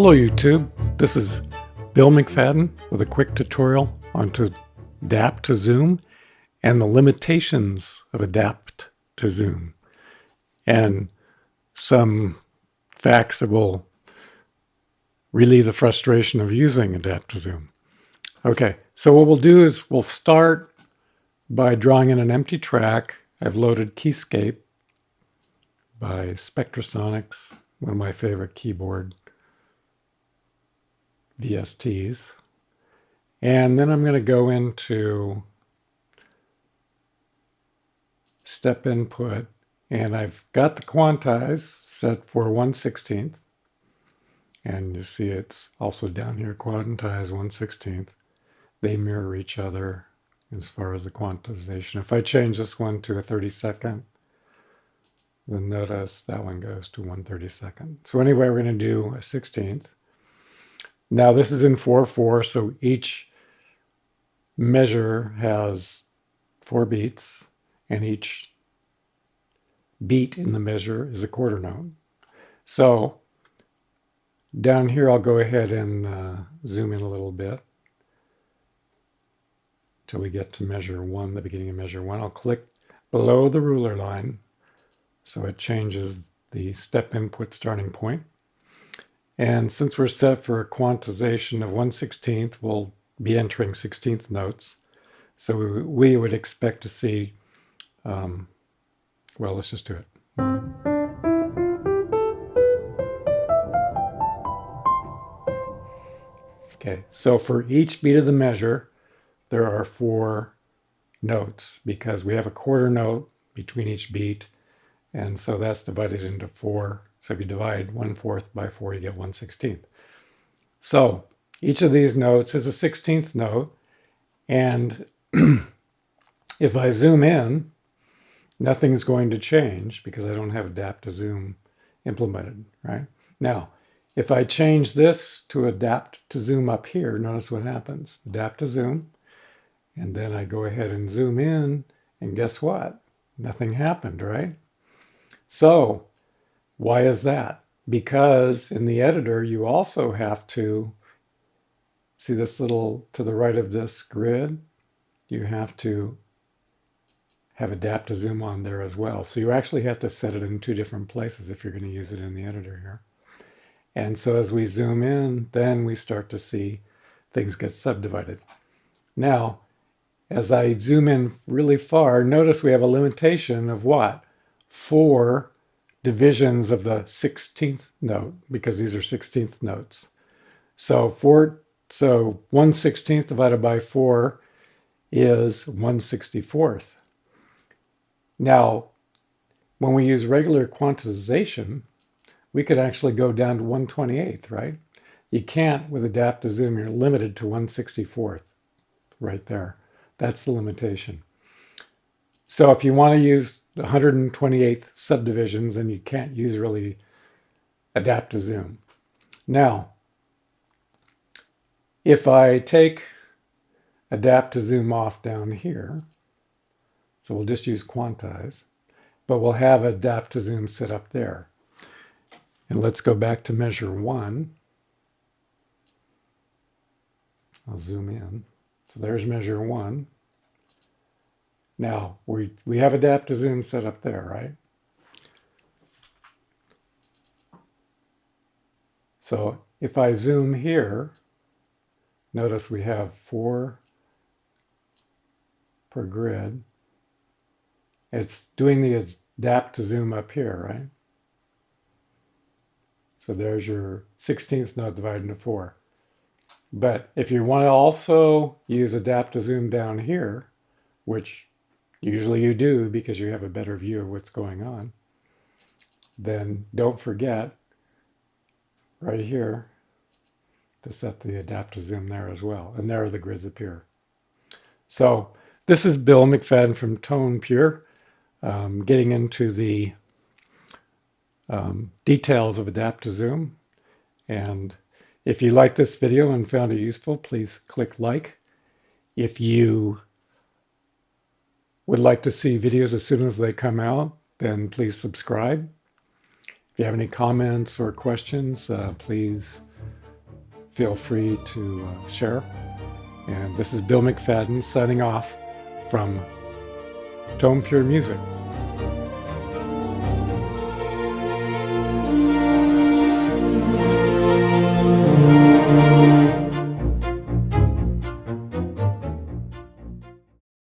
Hello YouTube, this is Bill McFadden with a quick tutorial on to adapt to zoom and the limitations of adapt to zoom and some facts that will relieve the frustration of using adapt to zoom. Okay, so what we'll do is we'll start by drawing in an empty track. I've loaded Keyscape by Spectrasonics, one of my favorite keyboard VSTs. And then I'm going to go into step input, and I've got the quantize set for 1/16. And you see it's also down here, quantize 1/16. They mirror each other as far as the quantization. If I change this one to a 32nd, then notice that one goes to 1/32. So anyway, we're going to do a 16th. Now this is in 4/4, so each measure has 4 beats, and each beat in the measure is a quarter note. So down here I'll go ahead and zoom in a little bit till we get to measure 1, the beginning of measure 1. I'll click below the ruler line so it changes the step input starting point. And since we're set for a quantization of 1/16, we'll be entering 16th notes. So we would expect to see, well, let's just do it. Okay, so for each beat of the measure, there are 4 notes because we have a quarter note between each beat. And so that's divided into 4. So if you divide 1/4 by 4, you get 1/16. So each of these notes is a 16th note. And if I zoom in, nothing's going to change because I don't have adapt to zoom implemented, right? Now, if I change this to adapt to zoom up here, notice what happens. Adapt to zoom. And then I go ahead and zoom in, and guess what? Nothing happened, right? So why is that? Because in the editor, you also have to see this little to the right of this grid. You have to have adapt to zoom on there as well. So you actually have to set it in 2 different places if you're going to use it in the editor here. And so as we zoom in, then we start to see things get subdivided. Now, as I zoom in really far, notice we have a limitation of what? 4 divisions of the 16th note, because these are 16th notes. So 1/16 divided by 4 is 1/64. Now, when we use regular quantization, we could actually go down to 1/28, right? You can't with adapt to zoom, you're limited to 1/64 right there. That's the limitation. So if you want to use 128th subdivisions, then you can't use really adapt to zoom. Now, if I take adapt to zoom off down here, so we'll just use quantize, but we'll have adapt to zoom set up there. And let's go back to measure 1. I'll zoom in. So there's measure 1. Now, we have adapt to zoom set up there, right? So if I zoom here, notice we have 4 per grid. It's doing the adapt to zoom up here, right? So there's your 16th note divided into 4. But if you want to also use adapt to zoom down here, which usually you do because you have a better view of what's going on, then don't forget right here to set the adapt to zoom there as well. And there the grids appear. So this is Bill McFadden from Tone Pure, getting into the details of adapt to zoom. And if you like this video and found it useful, please click like. If you would like to see videos as soon as they come out, then please subscribe. If you have any comments or questions, please feel free to share. And this is Bill McFadden signing off from Tone Pure Music.